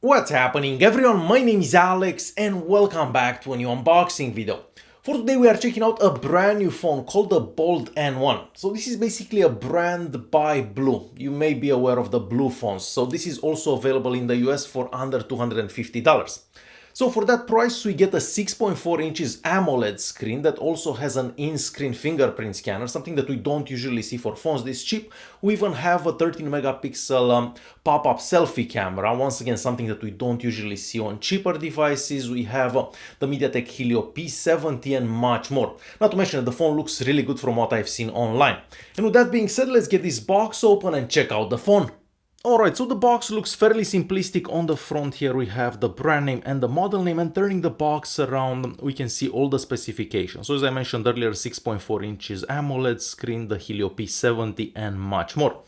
What's happening everyone, my name is Alex and welcome back to a new unboxing video. For today we are checking out a brand new phone called the Bold N1. So this is basically a brand by Blue. You may be aware of the Blue phones. So this is also available in the US for under $250. So for that price we get a 6.4 inches AMOLED screen that also has an in-screen fingerprint scanner, something that we don't usually see for phones this cheap. We even have a 13 megapixel pop-up selfie camera, once again something that we don't usually see on cheaper devices. We have the MediaTek Helio P70 and much more. Not to mention that the phone looks really good from what I've seen online. And with that being said, let's get this box open and check out the phone. Alright, so the box looks fairly simplistic. On the front here we have the brand name and the model name, and turning the box around we can see all the specifications. So as I mentioned earlier, 6.4 inches AMOLED screen, the Helio P70 and much more.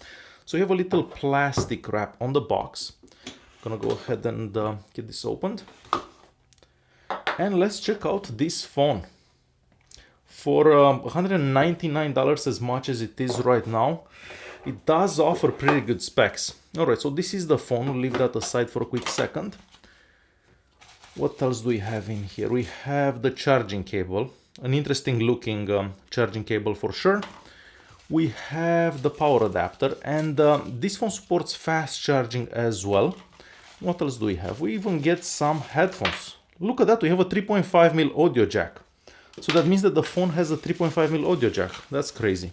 So you have a little plastic wrap on the box. I'm gonna go ahead and get this opened. And let's check out this phone. For $199 as much as it is right now, it does offer pretty good specs. Alright, so this is the phone. We'll leave that aside for a quick second. What else do we have in here? We have the charging cable. An interesting looking charging cable for sure. We have the power adapter, and this phone supports fast charging as well. What else do we have? We even get some headphones. Look at that, we have a 3.5mm audio jack. So that means that the phone has a 3.5mm audio jack. That's crazy.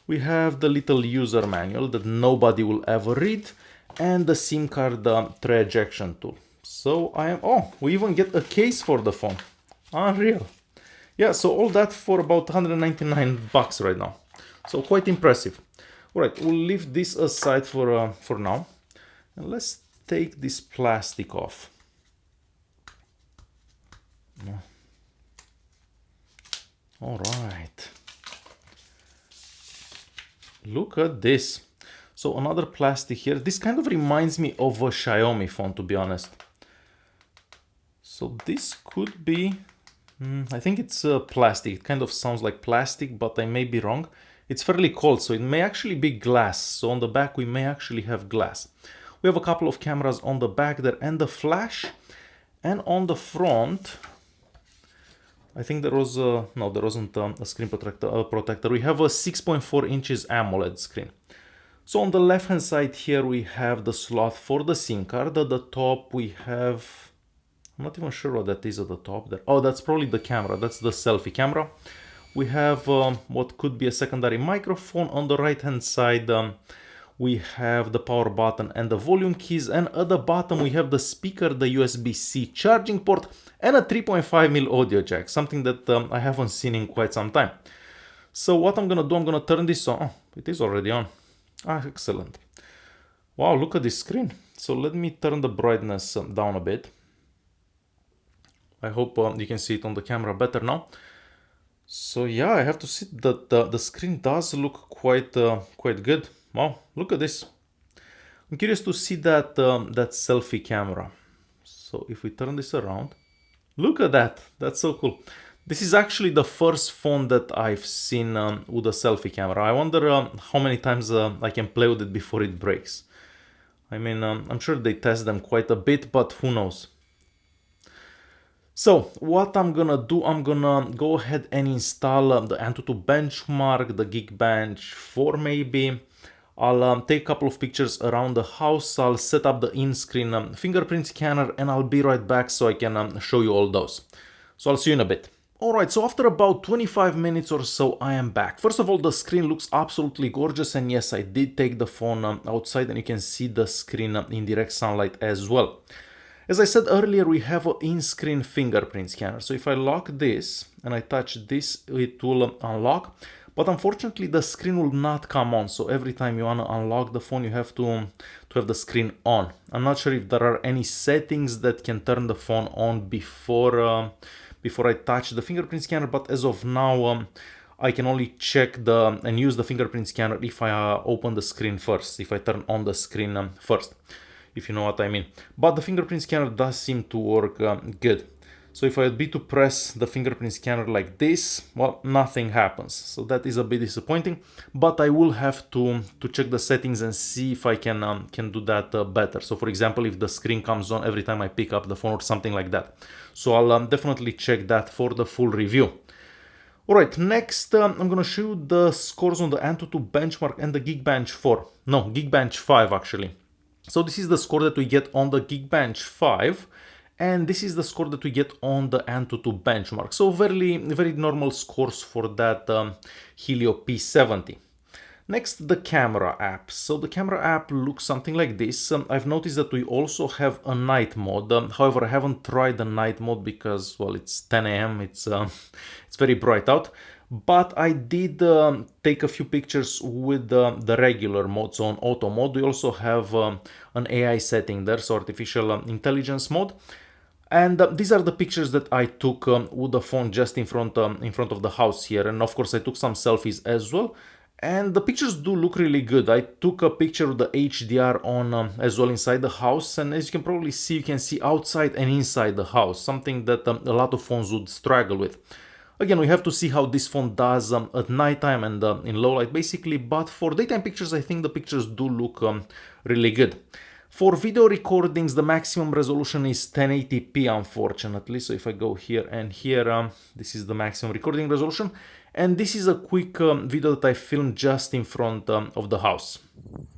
We have the little user manual that nobody will ever read, and the SIM card tray ejection tool. So we even get a case for the phone. Unreal. Yeah, so all that for about 199 bucks right now. So quite impressive. All right, we'll leave this aside for now. And let's take this plastic off. All right. Look at this. So another plastic here. This kind of reminds me of a Xiaomi phone, to be honest. So this could be, I think it's plastic. It kind of sounds like plastic, but I may be wrong. It's fairly cold, so it may actually be glass. So on the back we may actually have glass. We have a couple of cameras on the back there and the flash. And on the front, I think there was no, there wasn't a screen protector. We have a 6.4 inches AMOLED screen. So on the left hand side here we have the slot for the SIM card. At the top we have, I'm not even sure what that is at the top there. Oh, that's probably the camera. That's the selfie camera. We have what could be a secondary microphone. On the right hand side we have the power button and the volume keys, and at the bottom we have the speaker, the USB-C charging port, and a 3.5mm audio jack, something that I haven't seen in quite some time. So what I'm gonna do, I'm gonna turn this on. Oh, it is already on. Ah, excellent. Wow, look at this screen. So let me turn the brightness down a bit. I hope you can see it on the camera better now. So yeah, I have to say that the screen does look quite good. Wow, look at this. I'm curious to see that selfie camera. So if we turn this around, look at that. That's so cool. This is actually the first phone that I've seen with a selfie camera. I wonder how many times I can play with it before it breaks. I mean, I'm sure they test them quite a bit, but who knows. So what I'm gonna do, I'm gonna go ahead and install the Antutu benchmark, the Geekbench 4 maybe. I'll take a couple of pictures around the house. I'll set up the in-screen fingerprint scanner, and I'll be right back so I can show you all those. So I'll see you in a bit. Alright, so after about 25 minutes or so, I am back. First of all, the screen looks absolutely gorgeous, and yes, I did take the phone outside and you can see the screen in direct sunlight as well. As I said earlier, we have an in-screen fingerprint scanner. So if I lock this and I touch this, it will unlock. But unfortunately, the screen will not come on. So every time you want to unlock the phone, you have to have the screen on. I'm not sure if there are any settings that can turn the phone on before I touch the fingerprint scanner. But as of now, I can only check and use the fingerprint scanner if I open the screen first, if I turn on the screen first, if you know what I mean. But the fingerprint scanner does seem to work good. So if I would be to press the fingerprint scanner like this, well, nothing happens. So that is a bit disappointing, but I will have to check the settings and see if I can do that better. So for example, if the screen comes on every time I pick up the phone or something like that. So I'll definitely check that for the full review. Alright, next I'm gonna show you the scores on the AnTuTu benchmark and the Geekbench 4. No, Geekbench 5 actually. So this is the score that we get on the Geekbench 5. And this is the score that we get on the AnTuTu benchmark. So very normal scores for that Helio P70. Next, the camera app. So the camera app looks something like this. I've noticed that we also have a night mode. However, I haven't tried the night mode because, well, it's 10 a.m. It's very bright out. But I did take a few pictures with the regular mode, so on auto mode. We also have an AI setting there, so artificial intelligence mode. And these are the pictures that I took with the phone just in front of the house here. And of course I took some selfies as well. And the pictures do look really good. I took a picture of the HDR on as well inside the house. And as you can probably see, you can see outside and inside the house. Something that a lot of phones would struggle with. Again, we have to see how this phone does at nighttime and in low light basically. But for daytime pictures, I think the pictures do look really good. For video recordings, the maximum resolution is 1080p, unfortunately. So if I go here and here, this is the maximum recording resolution. And this is a quick video that I filmed just in front of the house.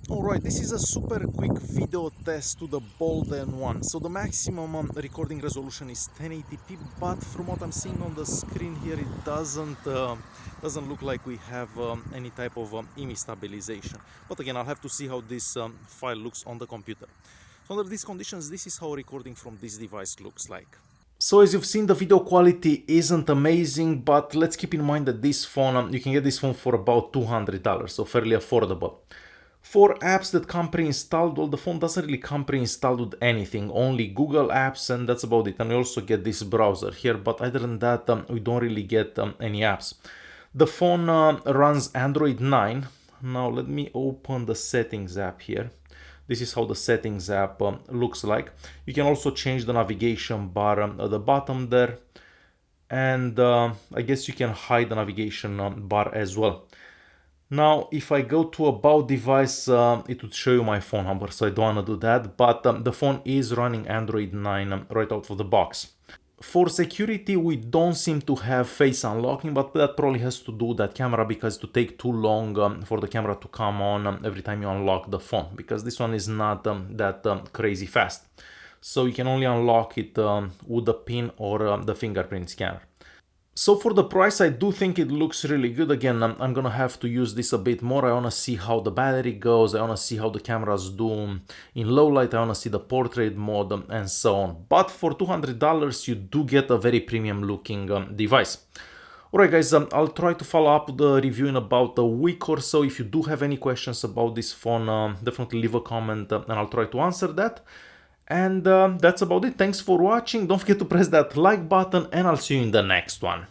Alright, this is a super quick video test to the Bold N1. So the maximum recording resolution is 1080p, but from what I'm seeing on the screen here, it doesn't look like we have any type of image stabilization. But again, I'll have to see how this file looks on the computer. So under these conditions, this is how recording from this device looks like. So as you've seen, the video quality isn't amazing, but let's keep in mind that this phone, you can get this phone for about $200, so fairly affordable. For apps that come pre-installed, well, the phone doesn't really come pre-installed with anything, only Google apps, and that's about it. And we also get this browser here, but other than that, we don't really get any apps. The phone runs Android 9. Now let me open the settings app here. This is how the settings app looks like. You can also change the navigation bar at the bottom there. And I guess you can hide the navigation bar as well. Now, if I go to About Device, it would show you my phone number, so I don't want to do that. But the phone is running Android 9 right out of the box. For security, we don't seem to have face unlocking, but that probably has to do with that camera because it would take too long for the camera to come on every time you unlock the phone, because this one is not that crazy fast. So you can only unlock it with the pin or the fingerprint scanner. So for the price, I do think it looks really good. Again, I'm gonna have to use this a bit more. I wanna see how the battery goes. I wanna see how the cameras do in low light. I wanna see the portrait mode and so on. But for $200, you do get a very premium looking device. Alright guys, I'll try to follow up the review in about a week or so. If you do have any questions about this phone, definitely leave a comment and I'll try to answer that. And that's about it. Thanks for watching. Don't forget to press that like button and I'll see you in the next one.